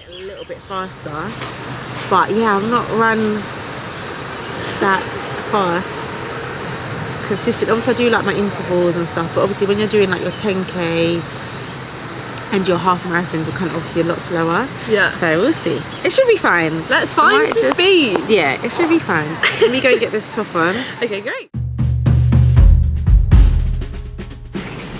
a little bit faster. But yeah, I've not run that fast consistent. Obviously I do like my intervals and stuff, but obviously when you're doing like your 10k and your half marathons are kind of obviously a lot slower. Yeah. So we'll see. It should be fine. Let's find some speed. Yeah, it should be fine. Let me go get this top on. Okay, great.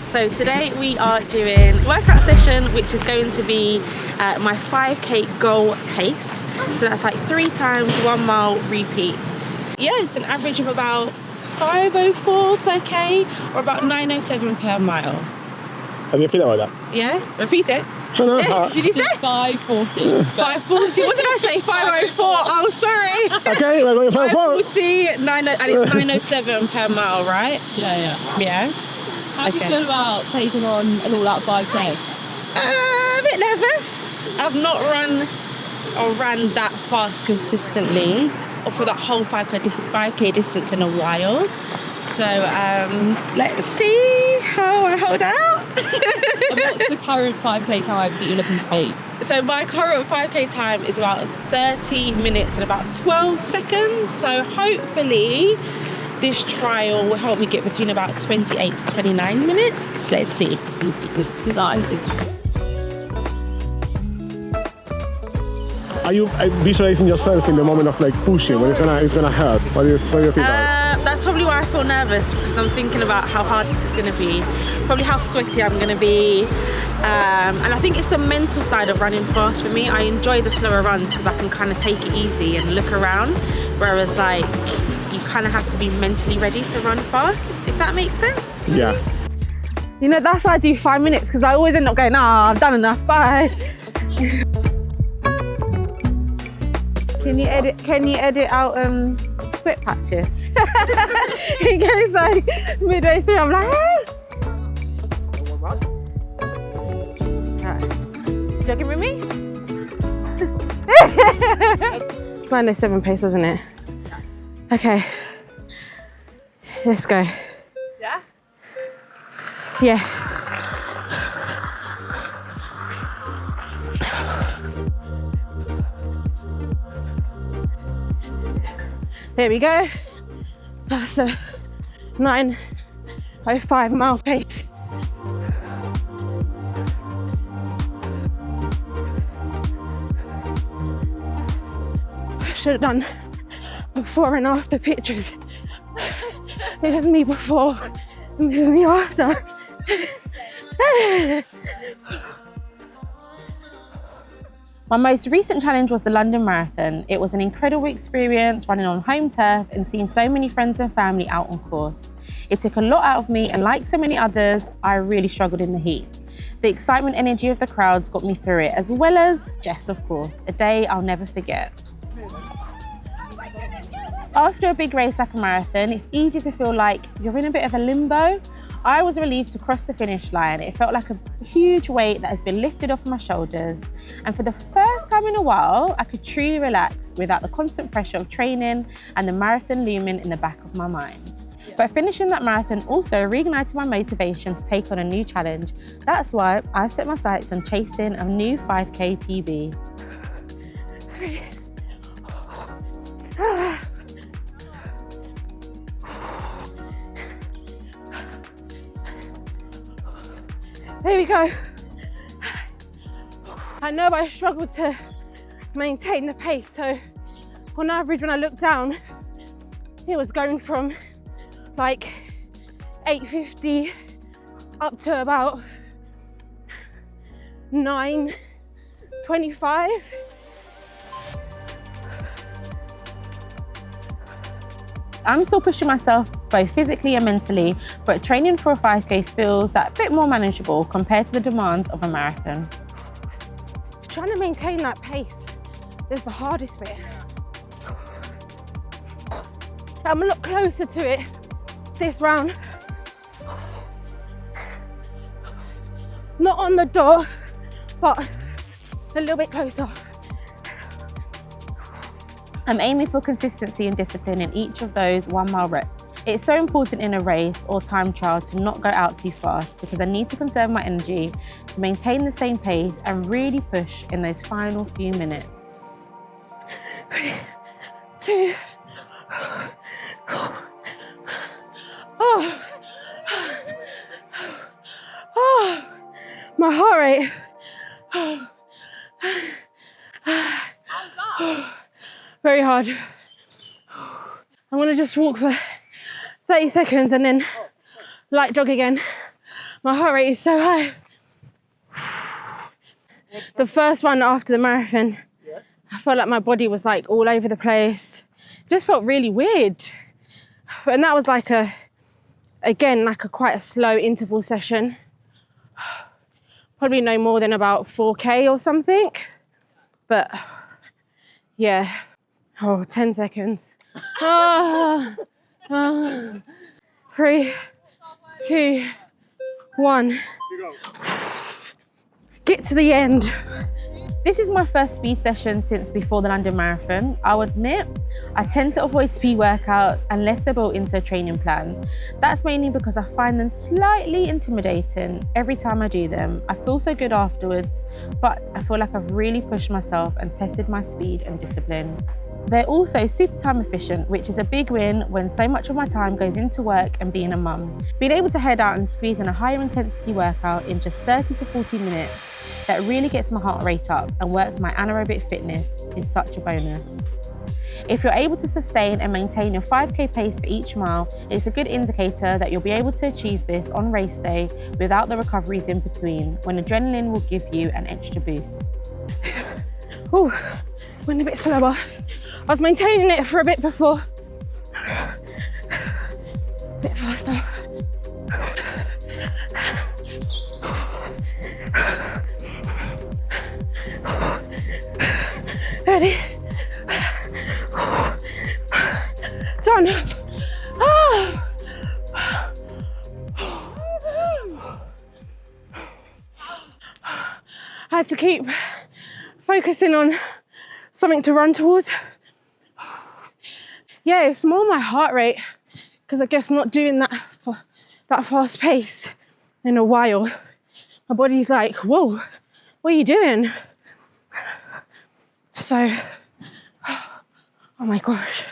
So today we are doing a workout session, which is going to be my 5k goal pace. So that's like 3 times 1 mile repeats. Yeah, it's an average of about 5:04 per k or about 9:07 per mile. How do you feel about that? Yeah, repeat it. No, Did you say? 5:40. 5:40. What did I say? 5:04. Oh, sorry. Okay, we're going 5:40. 5:40, and it's 9:07 per mile, right? Yeah. Yeah. How do you feel about taking on an all-out 5k? A bit nervous. I've not ran that fast consistently, or for that whole 5k distance in a while. So let's see how I hold out. And what's the current 5k time that you're looking to beat? So my current 5k time is about 30 minutes and about 12 seconds. So hopefully this trial will help me get between about 28 to 29 minutes. Let's see. Are you visualizing yourself in the moment of like pushing when it's gonna hurt? What do you think about it? That's probably why I feel nervous, because I'm thinking about how hard this is going to be, probably how sweaty I'm going to be, and I think it's the mental side of running fast for me. I enjoy the slower runs because I can kind of take it easy and look around, whereas like you kind of have to be mentally ready to run fast, if that makes sense. Yeah. You know, that's why I do 5 minutes, because I always end up going, I've done enough, bye. Can you edit out sweat patches? It goes like midway through, I'm like, hey! Right. Jogging with me? 9:07 pace, wasn't it? Okay. Let's go. Yeah? Yeah. There we go. That's a 9:05 mile pace. Should have done before and after pictures. This is me before and this is me after. My most recent challenge was the London Marathon. It was an incredible experience running on home turf and seeing so many friends and family out on course. It took a lot out of me, and like so many others, I really struggled in the heat. The excitement and energy of the crowds got me through it, as well as Jess, of course, a day I'll never forget. After a big race like a marathon, it's easy to feel like you're in a bit of a limbo. I was relieved to cross the finish line. It felt like a huge weight that had been lifted off my shoulders. And for the first time in a while, I could truly relax without the constant pressure of training and the marathon looming in the back of my mind. But finishing that marathon also reignited my motivation to take on a new challenge. That's why I set my sights on chasing a new 5k PB. 3. There we go. I know I struggled to maintain the pace, so on average when I looked down, it was going from like 8:50 up to about 9:25. I'm still pushing myself both physically and mentally, but training for a 5k feels that bit more manageable compared to the demands of a marathon. Trying to maintain that pace is the hardest bit. I'm a lot closer to it this round. Not on the dot, but a little bit closer. I'm aiming for consistency and discipline in each of those 1 mile reps. It's so important in a race or time trial to not go out too fast because I need to conserve my energy to maintain the same pace and really push in those final few minutes. 3, 2, oh, oh, my heart rate. How's that? Very hard. I'm gonna just walk for 30 seconds and then light jog again. My heart rate is so high. The first one after the marathon, I felt like my body was like all over the place. It just felt really weird. And that was like quite a slow interval session. Probably no more than about 4K or something. But yeah, 10 seconds. 3, 2, 1. Get to the end. This is my first speed session since before the London Marathon. I'll admit, I tend to avoid speed workouts unless they're built into a training plan. That's mainly because I find them slightly intimidating every time I do them. I feel so good afterwards, but I feel like I've really pushed myself and tested my speed and discipline. They're also super time efficient, which is a big win when so much of my time goes into work and being a mum. Being able to head out and squeeze in a higher intensity workout in just 30 to 40 minutes that really gets my heart rate up and works my anaerobic fitness is such a bonus. If you're able to sustain and maintain your 5K pace for each mile, it's a good indicator that you'll be able to achieve this on race day without the recoveries in between, when adrenaline will give you an extra boost. Ooh, went a bit slower. I was maintaining it for a bit before. A bit faster. Ready? Done. Ah. I had to keep focusing on something to run towards. Yeah, it's more my heart rate, because I guess not doing that fast pace in a while. My body's like, whoa, what are you doing? So, oh my gosh.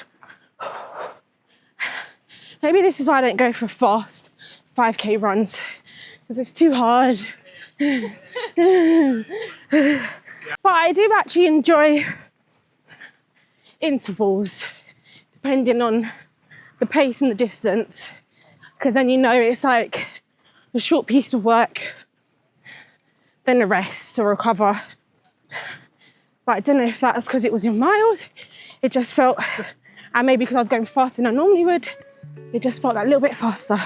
Maybe this is why I don't go for fast 5K runs, because it's too hard. But I do actually enjoy intervals, depending on the pace and the distance, because then you know it's like a short piece of work, then a rest to recover. But I don't know if that's because it was in miles. It just felt, and maybe because I was going faster than I normally would, it just felt that little bit faster.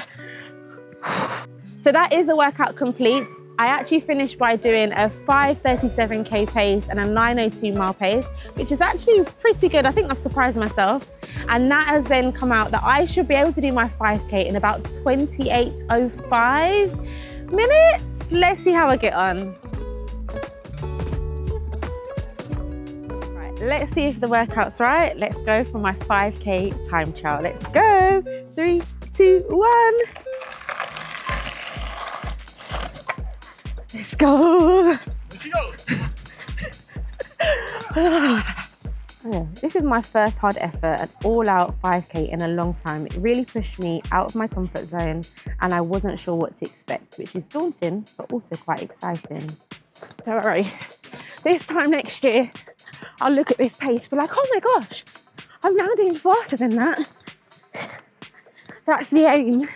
So that is the workout complete. I actually finished by doing a 5:37K pace and a 9:02 mile pace, which is actually pretty good. I think I've surprised myself. And that has then come out that I should be able to do my 5K in about 28:05 minutes. Let's see how I get on. Right, let's see if the workout's right. Let's go for my 5K time trial. Let's go. 3, 2, 1. Let's go. There she goes. This is my first hard effort, an all-out 5K in a long time. It really pushed me out of my comfort zone and I wasn't sure what to expect, which is daunting, but also quite exciting. Don't worry, this time next year, I'll look at this pace and be like, oh my gosh, I'm now doing faster than that. That's the aim.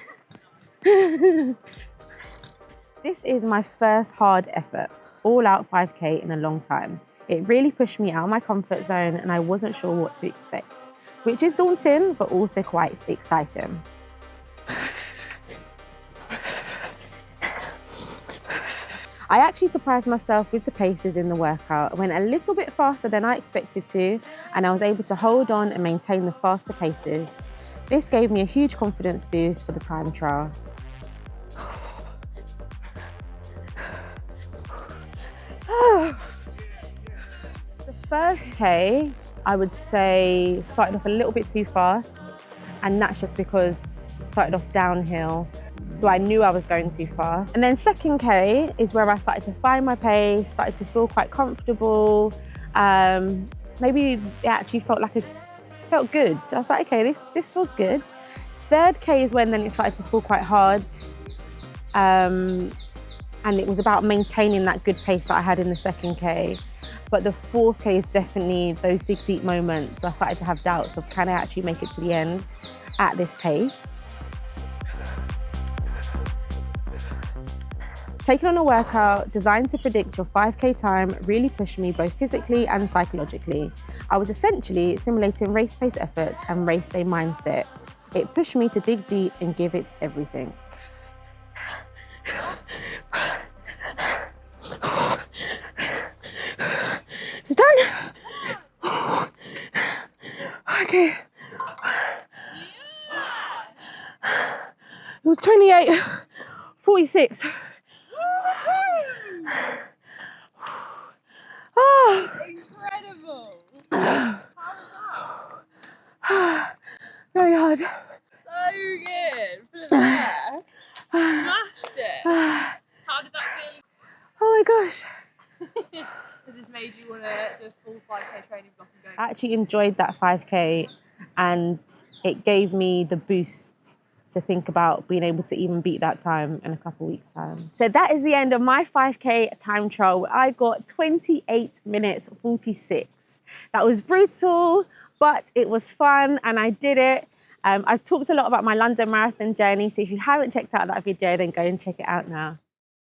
This is my first hard effort, all-out 5K in a long time. It really pushed me out of my comfort zone and I wasn't sure what to expect, which is daunting, but also quite exciting. I actually surprised myself with the paces in the workout. I went a little bit faster than I expected to, and I was able to hold on and maintain the faster paces. This gave me a huge confidence boost for the time trial. The first K, I would say, started off a little bit too fast, and that's just because started off downhill. So I knew I was going too fast. And then second K is where I started to find my pace, started to feel quite comfortable. Maybe it actually felt good. I was like, okay, this feels good. Third K is when then it started to feel quite hard. And it was about maintaining that good pace that I had in the second K. But the fourth K is definitely those dig deep moments. So I started to have doubts of, can I actually make it to the end at this pace? Taking on a workout designed to predict your 5K time really pushed me both physically and psychologically. I was essentially simulating race pace effort and race day mindset. It pushed me to dig deep and give it everything. It's done. Okay. It was 28:46. Oh. Incredible. Very hard. So good. Put it there. Smashed it. How did that feel? Oh my gosh. Has this made you want to do a full 5K training block and go? I actually enjoyed that 5K and it gave me the boost to think about being able to even beat that time in a couple of weeks' time. So that is the end of my 5K time trial where I got 28 minutes 46. That was brutal, but it was fun and I did it. I've talked a lot about my London Marathon journey, so if you haven't checked out that video, then go and check it out now.